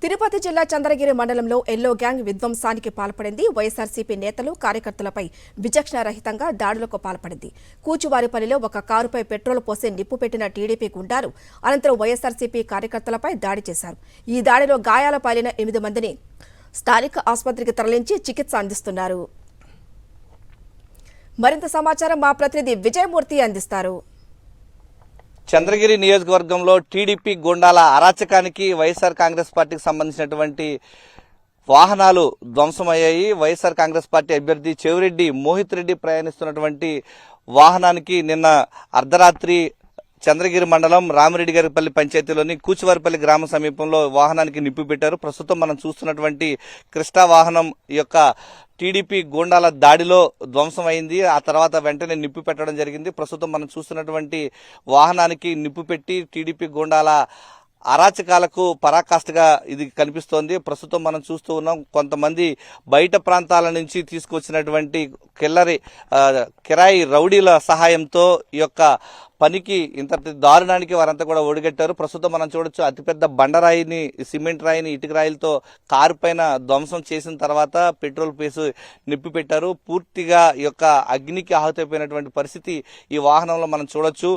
తిరుపతి జిల్లా చంద్రగిరి మండలంలో yellow gang విధ్వంసానికి పాల్పడింది. వైఎస్ఆర్సీపీ నేతలు కార్యకర్తలపై విచక్షణారహితంగా దాడులకు పాల్పడింది. కూచువారిపల్లిలో ఒక కారుపై పెట్రోల్ పోసి నిప్పు పెట్టిన టీడీపీ గుండాలు అనంతరం వైఎస్ఆర్సీపీ కార్యకర్తలపై దాడి చేశారు. ఈ దాడిలో గాయాల పాలైన 8 మందిని స్థానిక ఆసుపత్రికి తరలించి చికిత్స అందిస్తున్నారు. మరింత సమాచారం మా ప్రతినిధి విజయమూర్తి అందిస్తారు. చంద్రగిరి నియోజకవర్గంలో టీడీపీ గుండాల అరాచకానికి వైఎస్ఆర్ కాంగ్రెస్ పార్టీకి సంబంధించినటువంటి వాహనాలు ధ్వంసమయ్యాయి. వైఎస్ఆర్ కాంగ్రెస్ పార్టీ అభ్యర్థి చెవిరెడ్డి మోహిత్ రెడ్డి ప్రయాణిస్తున్నటువంటి వాహనానికి నిన్న అర్ధరాత్రి చంద్రగిరి మండలం రామిరెడ్డిగారిపల్లి పంచాయతీలోని కూచివారిపల్లి గ్రామ సమీపంలో వాహనానికి నిప్పు పెట్టారు. ప్రస్తుతం మనం చూస్తున్నటువంటి క్రిస్టా వాహనం యొక్క టీడీపీ గూండాల దాడిలో ధ్వంసమైంది. ఆ తర్వాత వెంటనే నిప్పు పెట్టడం జరిగింది. ప్రస్తుతం మనం చూస్తున్నటువంటి వాహనానికి నిప్పు పెట్టి టీడీపీ గూండాల అరాచకాలకు పరాకాష్ఠగా ఇది కనిపిస్తోంది. ప్రస్తుతం మనం చూస్తూ ఉన్నాం, కొంతమంది బయట ప్రాంతాల నుంచి తీసుకొచ్చినటువంటి కిరాయి రౌడీల సహాయంతో ఈ యొక్క పనికి ఇంతటి దారుణానికి వారంతా కూడా ఒడిగట్టారు. ప్రస్తుతం మనం చూడొచ్చు, అతిపెద్ద బండరాయిని, సిమెంట్ రాయిని, ఇటుక రాయిలతో కారు పైన ధ్వంసం చేసిన తర్వాత పెట్రోల్ పేసి నిప్పు పెట్టారు. పూర్తిగా ఈ యొక్క అగ్నికి ఆహుతైపోయినటువంటి పరిస్థితి ఈ వాహనంలో మనం చూడొచ్చు.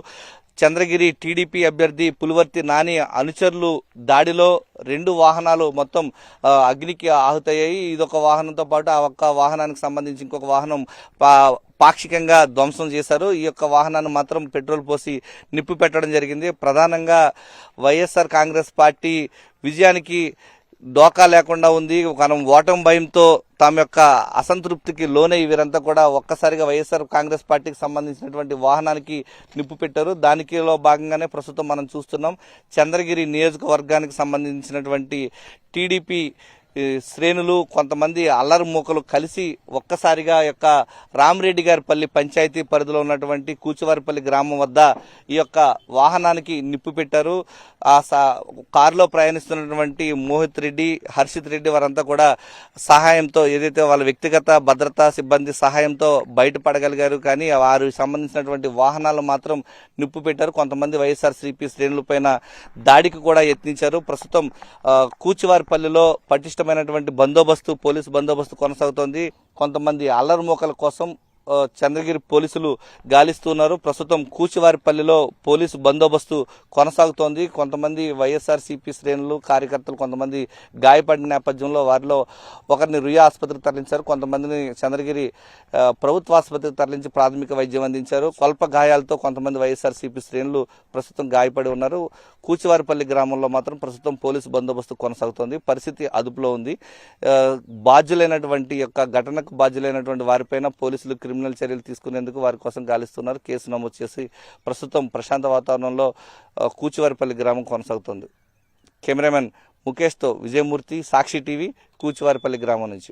చంద్రగిరి టీడీపీ అభ్యర్థి పులివర్తి నాని అనుచరులు దాడిలో 2 వాహనాలు మొత్తం అగ్నికి ఆహుతయ్యాయి. ఇదొక వాహనంతో పాటు ఆ ఒక్క వాహనానికి సంబంధించి ఇంకొక వాహనం పాక్షికంగా ధ్వంసం చేశారు. ఈ యొక్క వాహనాన్ని మాత్రం పెట్రోల్ పోసి నిప్పు పెట్టడం జరిగింది. ప్రధానంగా వైఎస్ఆర్ కాంగ్రెస్ పార్టీ విజయానికి డోకా లేకుండా ఉంది. మనం ఓటమి భయంతో తమ యొక్క అసంతృప్తికి లోనే వీరంతా కూడా ఒక్కసారిగా వైఎస్ఆర్ కాంగ్రెస్ పార్టీకి సంబంధించినటువంటి వాహనానికి నిప్పు పెట్టారు. దానిలో భాగంగానే ప్రస్తుతం మనం చూస్తున్నాం, చంద్రగిరి నియోజకవర్గానికి సంబంధించినటువంటి టీడీపీ శ్రేణులు కొంతమంది అల్లరి మూకలు కలిసి ఒక్కసారిగా యొక్క రామిరెడ్డిగారిపల్లి పంచాయతీ పరిధిలో ఉన్నటువంటి కూచివారిపల్లి గ్రామం వద్ద ఈ యొక్క వాహనానికి నిప్పు పెట్టారు. ఆ కారులో ప్రయాణిస్తున్నటువంటి మోహిత్ రెడ్డి, హర్షిత్ రెడ్డి వారంతా కూడా సహాయంతో, ఏదైతే వాళ్ళ వ్యక్తిగత భద్రతా సిబ్బంది సహాయంతో బయటపడగలిగారు. కానీ వారు సంబంధించినటువంటి వాహనాలు మాత్రం నిప్పు పెట్టారు. కొంతమంది వైఎస్ఆర్సీపీ శ్రేణులపైన దాడికి కూడా యత్నించారు. ప్రస్తుతం కూచివారిపల్లిలో పటిష్టమైనటువంటి పోలీసు బందోబస్తు కొనసాగుతోంది. కొంతమంది అల్లరి మూకల కోసం చంద్రగిరి పోలీసులు గాలిస్తున్నారు. ప్రస్తుతం కూచివారిపల్లిలో పోలీసు బందోబస్తు కొనసాగుతోంది. కొంతమంది వైఎస్ఆర్సీపీ శ్రేణులు, కార్యకర్తలు కొంతమంది గాయపడిన నేపథ్యంలో వారిలో ఒకరిని రుయా ఆసుపత్రికి తరలించారు. కొంతమందిని చంద్రగిరి ప్రభుత్వ ఆసుపత్రికి తరలించి ప్రాథమిక వైద్యం అందించారు. స్వల్ప గాయాలతో కొంతమంది వైఎస్ఆర్సీపీ శ్రేణులు ప్రస్తుతం గాయపడి ఉన్నారు. కూచివారిపల్లి గ్రామంలో మాత్రం ప్రస్తుతం పోలీసు బందోబస్తు కొనసాగుతోంది. పరిస్థితి అదుపులో ఉంది. ఘటనకు బాధ్యులైనటువంటి వారిపైన పోలీసులు క్రిమినల్ చర్యలు తీసుకునేందుకు వారి కోసం గాలిస్తున్నారు. కేసు నమోదు చేసి ప్రస్తుతం ప్రశాంత వాతావరణంలో కూచివారిపల్లి గ్రామం కొనసాగుతోంది. కెమెరామెన్ ముఖేష్తో విజయమూర్తి, సాక్షి టీవీ, కూచివారిపల్లి గ్రామం నుంచి.